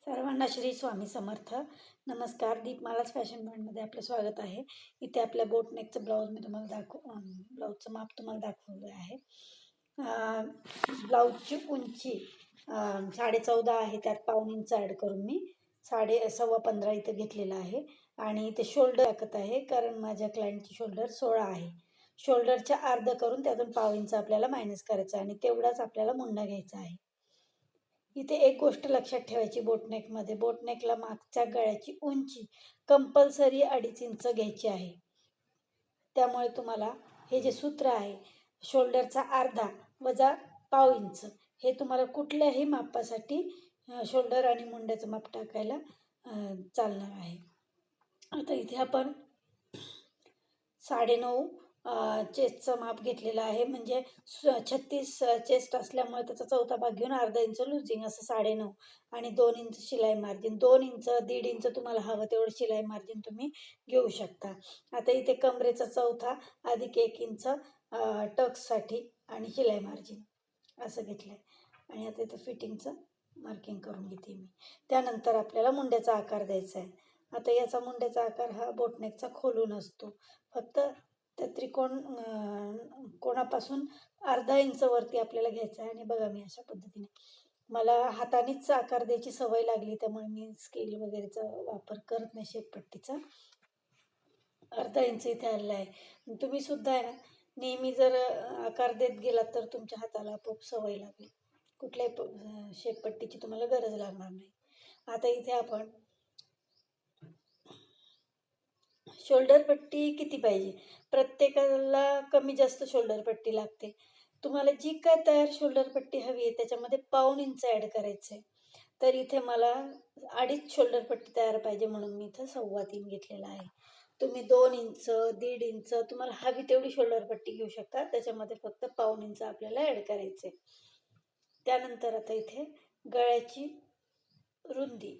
सर्वांना श्री स्वामी समर्थ. नमस्कार. दीपमालाच फॅशन पॉईंटमध्ये आपलं स्वागत आहे. इथे आपल्या बोटनेकचं ब्लाऊज मी तुम्हाला ब्लाऊजचं माप तुम्हाला दाखवलं आहे. ब्लाऊजची उंची 14.5 आहे. त्यात पाऊण इंच ॲड करून मी 15.25 इथं घेतलेलं आहे. आणि इथे शोल्डर टाकत आहे, कारण माझ्या क्लायंटची शोल्डर 16 आहे. शोल्डरच्या अर्ध करून त्यातून पाव इंच आपल्याला मायनस करायचं आणि तेवढाच आपल्याला मुंडा घ्यायचा आहे. इथे एक गोष्ट लक्षात ठेवायची, बोटनेकला मागच्या गळ्याची उंची कंपल्सरी 2.5 इंच घ्यायची आहे. त्यामुळे तुम्हाला हे जे सूत्र आहे, शोल्डरचा अर्धा वजा पाव इंच, हे तुम्हाला कुठल्याही मापासाठी शोल्डर आणि मुंड्याचं माप टाकायला चालणार आहे. आता इथे आपण 9.5 चेस्टचं माप घेतलेलं आहे. म्हणजे 36 चेस्ट असल्यामुळे त्याचा चौथा भाग घेऊन अर्धा इंच लुजिंग, असं 9.5 आणि 2 इंच शिलाई मार्जिन. 2 इंच 1.5 इंच तुम्हाला हवं तेवढं शिलाई मार्जिन तुम्ही घेऊ शकता. आता इथे कमरेचा चौथा अधिक 1 इंच टक्ससाठी आणि शिलाई मार्जिन असं घेतलं आहे. आणि आता इथं फिटिंगचं मार्किंग करून घेते मी. त्यानंतर आपल्याला मुंड्याचा आकार द्यायचा आहे. आता याचा मुंड्याचा आकार हा बोटनेकचा खोलून असतो. फक्त त्या कोणापासून अर्धा इंच वरती आपल्याला घ्यायचा आहे. आणि बघा, मी अशा पद्धतीने, मला हातानेच आकार द्यायची सवय लागली, त्यामुळे मी स्केल वगैरेचा वापर करत नाही. शेपपट्टीचा अर्धा इंच इथे आलेला आहे. तुम्ही सुद्धा आहे ना, नेहमी जर आकार देत गेलात तर तुमच्या हाताला आपोआप सवय लागेल. कुठल्याही शेपपट्टीची तुम्हाला गरज लागणार नाही. आता इथे आपण शोल्डर पट्टी किती पाहिजे, प्रत्येकाला कमी जास्त शोल्डर पट्टी लागते. तुम्हाला जी काय तयार शोल्डर पट्टी हवी आहे त्याच्यामध्ये पाऊण इंच ॲड करायचं आहे. तर इथे मला 2.5 शोल्डर पट्टी तयार पाहिजे, म्हणून मी इथं 3.25 घेतलेला आहे. तुम्ही 2 इंच 1.5 इंच तुम्हाला हवी तेवढी शोल्डर पट्टी घेऊ शकता. त्याच्यामध्ये फक्त पाऊण इंच आपल्याला ॲड करायचे. त्यानंतर आता इथे गळ्याची रुंदी,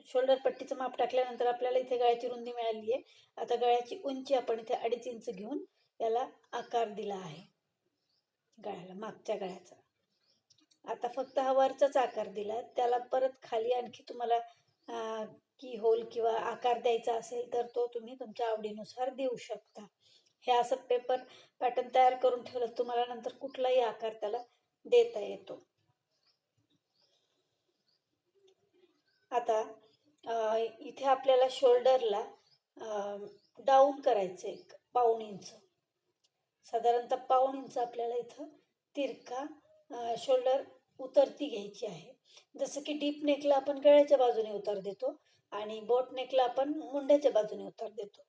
शोल्डर पट्टीचं माप टाकल्यानंतर आपल्याला इथे गळ्याची रुंदी मिळाली आहे. आता गळ्याची उंची आपण इथे 2.5 इंच घेऊन याला आकार दिला आहे गळ्याला, मागच्या गळ्याचा. आता फक्त हा वरचाच आकार दिला, त्याला परत खाली आणखी तुम्हाला की होल किंवा आकार द्यायचा असेल तर तो तुम्ही तुमच्या आवडीनुसार देऊ शकता. हे असं पेपर पॅटर्न तयार करून ठेवलं तुम्हाला नंतर कुठलाही आकार त्याला देता येतो. आता इथे आपल्याला शोल्डरला डाऊन करायचं आहे पाऊण इंच, साधारणतः पाऊण इंच आपल्याला इथं तिरका शोल्डर उतरती घ्यायची आहे. जसं की डीप नेकला आपण गळ्याच्या बाजूने उतार देतो आणि बोट नेकला आपण मुंड्याच्या बाजूने उतार देतो.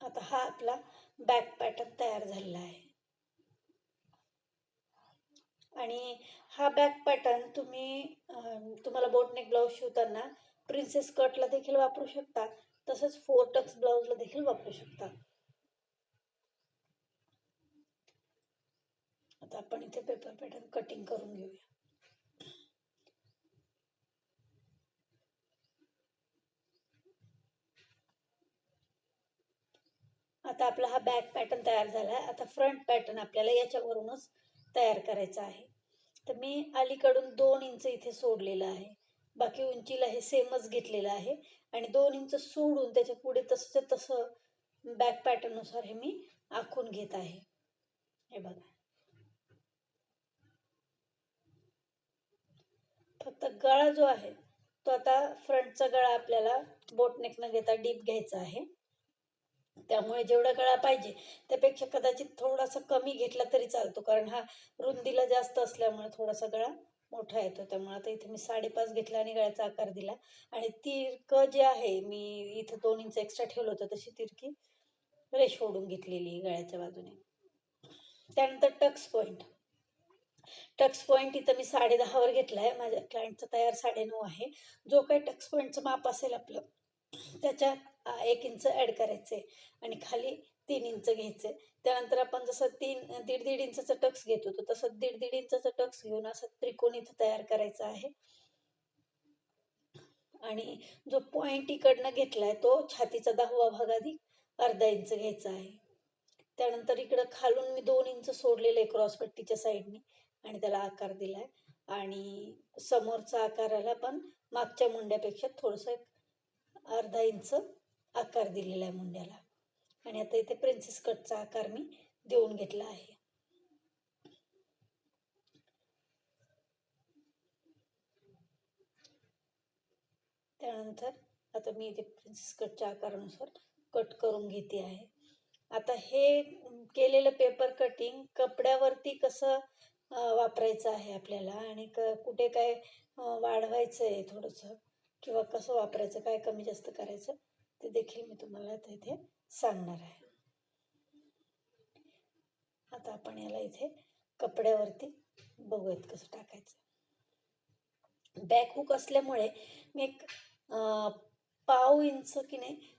आता हा आपला बॅक पॅटर्न तयार झालेला आहे. आणि हा बॅक पॅटर्न तुम्हाला बोटनेक ब्लाऊज शिवताना प्रिन्सेस कटला देखील वापरू शकता, तसंच 4 टक्स ब्लाऊजला देखील वापरू शकता. आता आपण इथे पेपर पॅटर्न कटिंग करून घेऊया. आता आपला हा बॅक पॅटर्न तयार झाला आहे. आता फ्रंट पॅटर्न आपल्याला याच्यावरूनच तयार करायचा आहे. तर मी अलीकडून 2 इंच इथे सोडलेलं आहे, बाकी उंचीला हे सेमच घेतलेलं आहे. आणि 2 इंच सोडून त्याच्या पुढे तसं तसं बॅक पॅटर्ननुसार हे मी आखून घेत आहे. हे बघा, फक्त गळा जो आहे तो आता फ्रंटचा गळा आपल्याला बोटनेक न घेता डीप घ्यायचा आहे. त्यामुळे जेवढा गळा पाहिजे त्यापेक्षा कदाचित थोडासा कमी घेतला तरी चालतो, कारण हा रुंदीला जास्त असल्यामुळे थोडासा गळा मोठा येतो. त्यामुळे आता इथे मी 5.5 घेतला आणि गळ्याचा आकार दिला. आणि तिरकं जे आहे, मी इथं 2 इंच एक्स्ट्रा ठेवलं होतं, तशी तिरकी रेष ओढून घेतलेली गळ्याच्या बाजूने. त्यानंतर टक्स पॉईंट इथं मी 10.5 वर घेतला आहे. माझ्या क्लायंटचा तयार 9.5 आहे. जो काही टक्स पॉईंटचं माप असेल आपलं त्याच्यात 1 इंच ॲड करायचे आणि खाली 3 इंच घ्यायचे. त्यानंतर आपण जसं 1.5 इंचाचा टक्स घेत होतो तसं 1.5 इंचाचा टक्स घेऊन असं त्रिकोण इथं तयार करायचा आहे. आणि जो पॉईंट इकडनं घेतलाय तो छातीचा 10वा भाग अधिक अर्धा इंच घ्यायचा आहे. त्यानंतर इकडं खालून मी 2 इंच सोडलेलं आहे क्रॉसपट्टीच्या साईडने आणि त्याला आकार दिलाय. आणि समोरचा आकाराला पण मागच्या मुंड्यापेक्षा थोडंसं अर्धा इंच आकार दिलेला आहे मुंड्याला. आणि आता इथे प्रिन्सेस कटचा आकार मी देऊन घेतला आहे. त्यानंतर आता मी इथे प्रिन्सेस कटच्या आकारानुसार कट करून घेते आहे. आता हे केलेलं पेपर कटिंग कपड्यावरती कसं वापरायचं आहे आपल्याला आणि कुठे काय वाढवायचं आहे थोडंसं किंवा कसं वापरायचं, काय कमी जास्त करायचं ते देखील मी तुम्हाला आता इथे सांगणार आहे. आता आपण याला इथे कपड्यावरती बघूयात कसं टाकायचं. बॅक हुक असल्यामुळे मी एक 1/2 इंच की नाही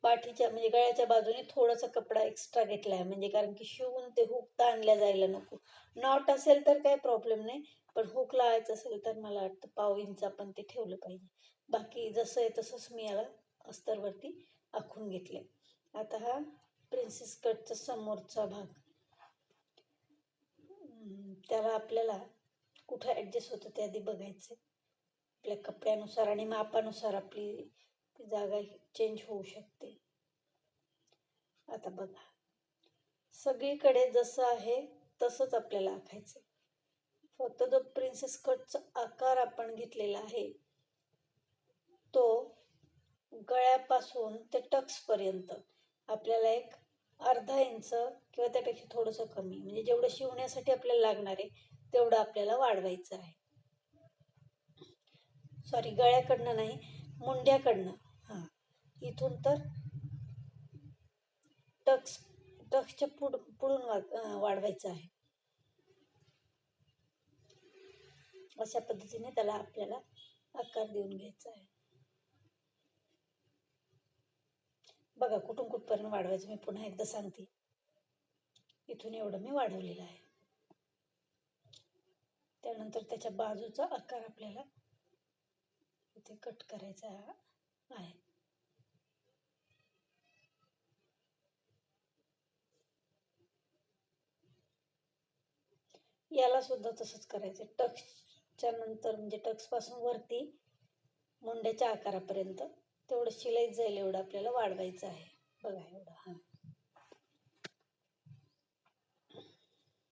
पाठीच्या म्हणजे गळ्याच्या बाजूने थोडासा कपडा एक्स्ट्रा घेतला आहे, म्हणजे कारण की शिवून ते हुक ताणल्या जायला नको. नॉट असेल तर काही प्रॉब्लेम नाही, पण हुक लावायचं असेल तर मला वाटतं 1/2 इंच आपण ते ठेवलं पाहिजे. बाकी जसं आहे तसंच मी याला अस्तरवरती आखून घेतले. आता हा प्रिन्सेस कटचा समोरचा भाग, त्याला आपल्याला कुठं ॲडजस्ट होतं ते आधी बघायचं. आपल्या कपड्यानुसार आणि मापानुसार आपली जागा चेंज होऊ शकते. आता बघा, सगळीकडे जसं आहे तसंच आपल्याला आखायचं. फक्त जो प्रिन्सेस कटचा आकार आपण घेतलेला आहे तो गळ्यापासून ते टक्सपर्यंत आपल्याला एक अर्धा इंच किंवा त्यापेक्षा थोडंसं कमी, म्हणजे जेवढं शिवण्यासाठी आपल्याला लागणार आहे तेवढं आपल्याला वाढवायचं आहे. सॉरी, गळ्याकडनं नाही, मुंड्याकडनं. हां, इथून तर टक्सच्या पुढून वाढवायचं आहे. अशा पद्धतीने त्याला आपल्याला आकार देऊन घ्यायचा आहे. बघा कुठून कुठपर्यंत वाढवायचं मी पुन्हा एकदा सांगते. इथून एवढं मी वाढवलेलं आहे. त्यानंतर त्याच्या बाजूचा आकार आपल्याला इथे कट करायचा आहे. याला सुद्धा तसंच करायचं. टक्सच्या नंतर म्हणजे टक्स पासून वरती मुंड्याच्या आकारापर्यंत तेवढं शिलाईत जाईल एवढं आपल्याला वाढवायचं आहे. बघा एवढं. हां,